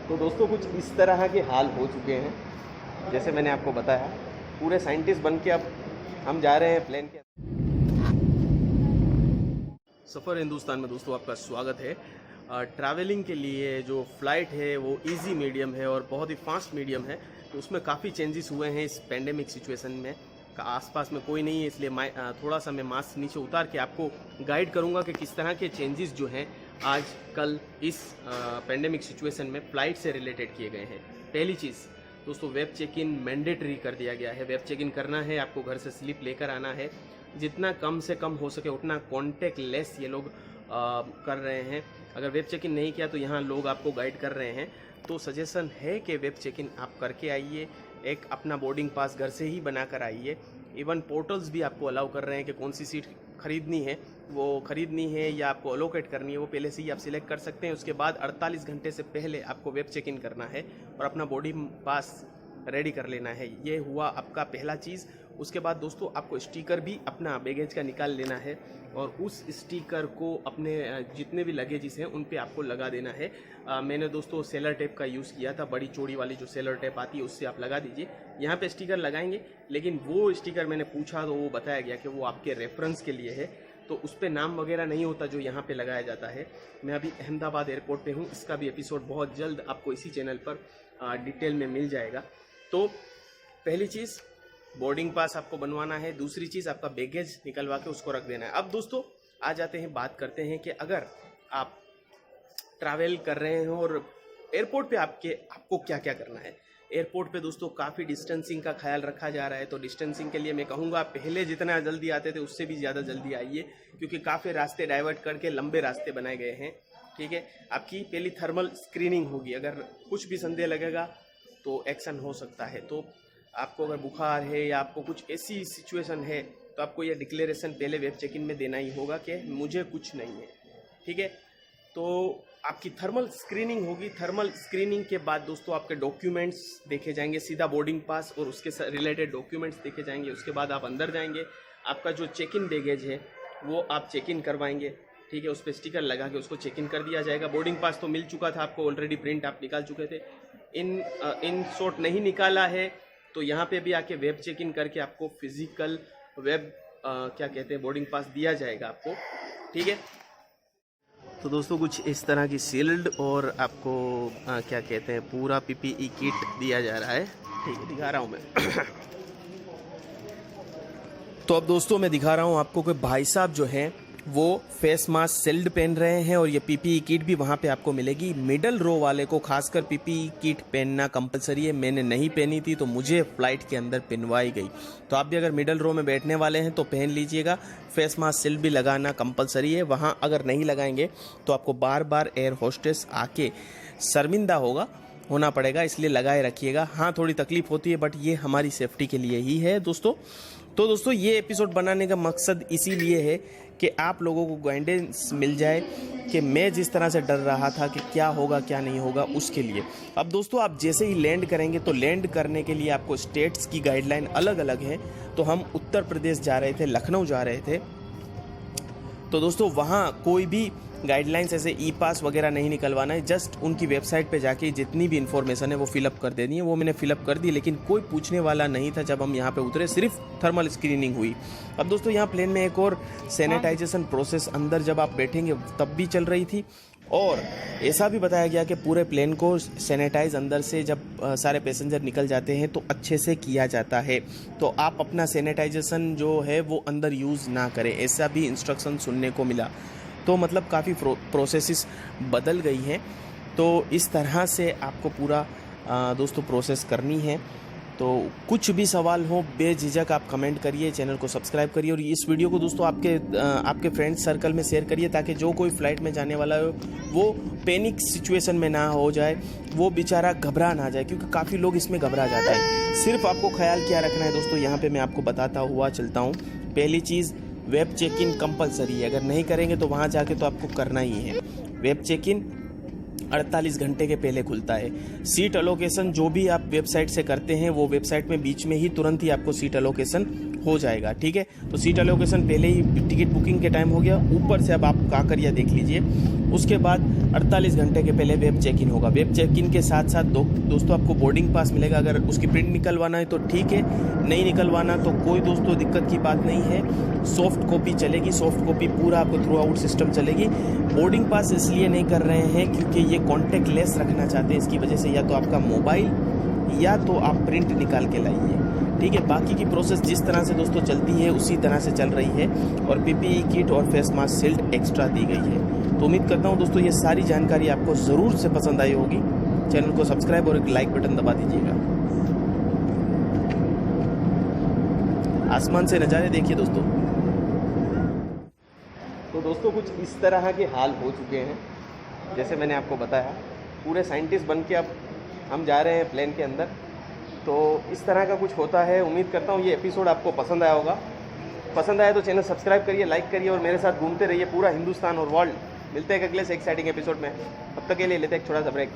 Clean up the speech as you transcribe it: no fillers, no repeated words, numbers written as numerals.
तो दोस्तों कुछ इस तरह के हाल हो चुके हैं, जैसे मैंने आपको बताया। पूरे साइंटिस्ट बन के अब हम जा रहे हैं प्लेन के। सफ़र हिंदुस्तान में दोस्तों आपका स्वागत है। ट्रैवलिंग के लिए जो फ़्लाइट है वो इजी मीडियम है और बहुत ही फास्ट मीडियम है। तो उसमें काफ़ी चेंजेस हुए हैं इस पेंडेमिक सिचुएशन में। आसपास में कोई नहीं है, इसलिए थोड़ा सा मैं मास्क नीचे उतार के आपको गाइड करूंगा कि किस तरह के चेंजेस जो हैं आज कल इस पेंडेमिक सिचुएशन में फ़्लाइट से रिलेटेड किए गए हैं। पहली चीज़ दोस्तों, वेब चेक इन मैंडेटरी कर दिया गया है। वेब चेक इन करना है, आपको घर से स्लिप लेकर आना है। जितना कम से कम हो सके उतना कॉन्टेक्ट लेस ये लोग कर रहे हैं। अगर वेब चेक इन नहीं किया तो यहाँ लोग आपको गाइड कर रहे हैं, तो सजेशन है कि वेब चेक इन आप करके आइए। एक अपना बोर्डिंग पास घर से ही बना कर आइए। इवन पोर्टल्स भी आपको अलाउ कर रहे हैं कि कौन सी सीट खरीदनी है या आपको अलोकेट करनी है, वो पहले से ही आप सिलेक्ट कर सकते हैं। उसके बाद 48 घंटे से पहले आपको वेब चेक इन करना है और अपना बोर्डिंग पास रेडी कर लेना है। ये हुआ आपका पहला चीज़। उसके बाद दोस्तों आपको स्टिकर भी अपना बैगेज का निकाल लेना है और उस स्टिकर को अपने जितने भी लगेजेस हैं उन पे आपको लगा देना है। मैंने दोस्तों सेलर टेप का यूज़ किया था, बड़ी चौड़ी वाली जो सेलर टेप आती है उससे आप लगा दीजिए। यहाँ पे स्टिकर लगाएंगे, लेकिन वो स्टिकर मैंने पूछा तो वो बताया गया कि वो आपके रेफरेंस के लिए है, तो उस पर नाम वगैरह नहीं होता जो यहाँ पे लगाया जाता है। मैं अभी अहमदाबाद एयरपोर्ट पे हूँ, इसका भी एपिसोड बहुत जल्द आपको इसी चैनल पर डिटेल में मिल जाएगा। तो पहली चीज़ बोर्डिंग पास आपको बनवाना है। दूसरी चीज़ आपका बैगेज निकलवा के उसको रख देना है। अब दोस्तों आ जाते हैं, बात करते हैं कि अगर आप ट्रैवल कर रहे हैं और एयरपोर्ट पे आपको क्या क्या करना है। एयरपोर्ट पे दोस्तों काफ़ी डिस्टेंसिंग का ख्याल रखा जा रहा है, तो डिस्टेंसिंग के लिए मैं कहूँगा पहले जितना जल्दी आते थे उससे भी ज़्यादा जल्दी आइए, क्योंकि काफ़ी रास्ते डाइवर्ट करके लंबे रास्ते बनाए गए हैं। ठीक है, आपकी पहली थर्मल स्क्रीनिंग होगी। अगर कुछ भी संदेह लगेगा तो एक्शन हो सकता है। तो आपको अगर बुखार है या आपको कुछ ऐसी सिचुएशन है तो आपको यह डिक्लेरेशन पहले वेब चेक इन में देना ही होगा कि मुझे कुछ नहीं है। ठीक है, तो आपकी थर्मल स्क्रीनिंग होगी। थर्मल स्क्रीनिंग के बाद दोस्तों आपके डॉक्यूमेंट्स देखे जाएंगे, सीधा बोर्डिंग पास और उसके रिलेटेड डॉक्यूमेंट्स देखे जाएंगे। उसके बाद आप अंदर जाएंगे, आपका जो चेक इन बैगेज है वो आप चेक इन करवाएंगे। ठीक है, उस पर स्टिकर लगा के उसको चेक इन कर दिया जाएगा। बोर्डिंग पास तो मिल चुका था आपको ऑलरेडी, प्रिंट आप निकाल चुके थे। इन शॉट नहीं निकाला है तो यहाँ पे भी आके वेब चेक इन करके आपको फिजिकल वेब क्या कहते हैं बोर्डिंग पास दिया जाएगा आपको। ठीक है, तो दोस्तों कुछ इस तरह की सील्ड और आपको क्या कहते हैं पूरा पीपीई किट दिया जा रहा है। ठीक है, दिखा रहा हूँ मैं। तो अब दोस्तों मैं दिखा रहा हूँ आपको कि भाई साहब जो हैं वो फेस मास्क सील्ड पहन रहे हैं और ये पीपीई किट भी वहाँ पे आपको मिलेगी। मिडल रो वाले को खासकर पीपीई किट पहनना कंपलसरी है। मैंने नहीं पहनी थी तो मुझे फ्लाइट के अंदर पहनवाई गई। तो आप भी अगर मिडल रो में बैठने वाले हैं तो पहन लीजिएगा। फेस मास्क सील्ड भी लगाना कंपलसरी है। वहाँ अगर नहीं लगाएंगे तो आपको बार बार एयर होस्टेस आके शर्मिंदा होना पड़ेगा, इसलिए लगाए रखिएगा। हाँ, थोड़ी तकलीफ होती है बट ये हमारी सेफ्टी के लिए ही है दोस्तों। तो दोस्तों ये एपिसोड बनाने का मकसद इसीलिए है कि आप लोगों को गाइडेंस मिल जाए कि मैं जिस तरह से डर रहा था कि क्या होगा क्या नहीं होगा, उसके लिए। अब दोस्तों आप जैसे ही लैंड करेंगे तो लैंड करने के लिए आपको स्टेट्स की गाइडलाइन अलग अलग है। तो हम उत्तर प्रदेश जा रहे थे, लखनऊ जा रहे थे, तो दोस्तों वहाँ कोई भी गाइडलाइंस ऐसे ई पास वगैरह नहीं निकलवाना है। जस्ट उनकी वेबसाइट पे जाके जितनी भी इन्फॉर्मेशन है वो फिलअप कर देनी है। वो मैंने फिलअप कर दी, लेकिन कोई पूछने वाला नहीं था जब हम यहाँ पे उतरे, सिर्फ थर्मल स्क्रीनिंग हुई। अब दोस्तों यहाँ प्लेन में एक और सैनिटाइजेशन प्रोसेस अंदर जब आप बैठेंगे तब भी चल रही थी, और ऐसा भी बताया गया कि पूरे प्लेन को सैनिटाइज अंदर से जब सारे पैसेंजर निकल जाते हैं तो अच्छे से किया जाता है। तो आप अपना सैनिटाइजेशन जो है वो अंदर यूज़ ना करें, ऐसा भी इंस्ट्रक्शन सुनने को मिला। तो मतलब काफ़ी प्रोसेसेस बदल गई हैं। तो इस तरह से आपको पूरा दोस्तों प्रोसेस करनी है। तो कुछ भी सवाल हो बेझिझक आप कमेंट करिए, चैनल को सब्सक्राइब करिए और इस वीडियो को दोस्तों आपके फ्रेंड्स सर्कल में शेयर करिए, ताकि जो कोई फ्लाइट में जाने वाला हो वो पैनिक सिचुएशन में ना हो जाए, वो बेचारा घबरा ना जाए, क्योंकि काफ़ी लोग इसमें घबरा जाता है। सिर्फ आपको ख्याल क्या रखना है दोस्तों, यहाँ पर मैं आपको बताता हुआ चलता हूँ। पहली चीज़, वेब चेक इन कंपलसरी है। अगर नहीं करेंगे तो वहाँ जाके तो आपको करना ही है। वेब चेक इन 48 घंटे के पहले खुलता है। सीट अलोकेशन जो भी आप वेबसाइट से करते हैं वो वेबसाइट में बीच में ही तुरंत ही आपको सीट अलोकेशन हो जाएगा। ठीक है, तो सीट एलोकेशन पहले ही टिकट बुकिंग के टाइम हो गया, ऊपर से अब आप काकरिया देख लीजिए। उसके बाद 48 घंटे के पहले वेब चेक इन होगा। वेब चेक इन के साथ साथ दोस्तों आपको बोर्डिंग पास मिलेगा। अगर उसकी प्रिंट निकलवाना है तो ठीक है, नहीं निकलवाना तो कोई दोस्तों दिक्कत की बात नहीं है, सॉफ्ट कॉपी चलेगी। सॉफ्ट कॉपी पूरा आपको थ्रू आउट सिस्टम चलेगी। बोर्डिंग पास इसलिए नहीं कर रहे हैं क्योंकि ये कॉन्टेक्ट लेस रखना चाहते हैं, इसकी वजह से या तो आपका मोबाइल या तो आप प्रिंट निकाल के लाइए। ठीक है, बाकी की प्रोसेस जिस तरह से दोस्तों चलती है उसी तरह से चल रही है, और पीपीई किट और फेस मास्क शील्ड एक्स्ट्रा दी गई है। तो उम्मीद करता हूँ दोस्तों ये सारी जानकारी आपको ज़रूर से पसंद आई होगी। चैनल को सब्सक्राइब और एक लाइक बटन दबा दीजिएगा। आसमान से नज़ारे देखिए दोस्तों। तो दोस्तों कुछ इस तरह के हाल हो चुके हैं, जैसे मैंने आपको बताया। पूरे साइंटिस्ट बन के अब हम जा रहे हैं प्लेन के अंदर, तो इस तरह का कुछ होता है। उम्मीद करता हूँ ये एपिसोड आपको पसंद आया होगा। पसंद आया तो चैनल सब्सक्राइब करिए, लाइक करिए और मेरे साथ घूमते रहिए पूरा हिंदुस्तान और वर्ल्ड। मिलते हैं अगले से एक्साइटिंग एपिसोड में। तब तक के लिए लेते हैं एक छोटा सा ब्रेक।